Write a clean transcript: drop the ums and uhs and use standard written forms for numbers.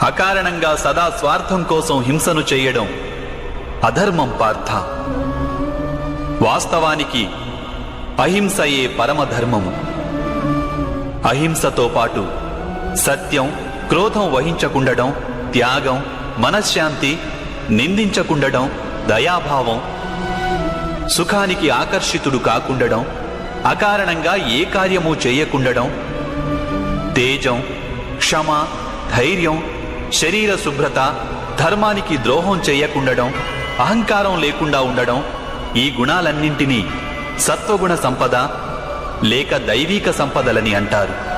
అకారణంగా సదా స్వార్థం కోసం హింసను చేయడం అధర్మం పార్థ. వాస్తవానికి అహింసయే పరమధర్మము. అహింసతో పాటు సత్యం, క్రోధం వహించకుండడం, త్యాగం, మనశ్శాంతి, నిందించకుండడం, దయాభావం, సుఖానికి ఆకర్షితుడు కాకుండడం, అకారణంగా ఏ కార్యము చేయకుండడం, తేజం, క్షమ, ధైర్యం, శరీర శుభ్రత, ధర్మానికి ద్రోహం చేయకుండడం, అహంకారం లేకుండా ఉండడం, ఈ గుణాలన్నింటినీ సత్వగుణ సంపద లేక దైవీక సంపదలని అంటారు.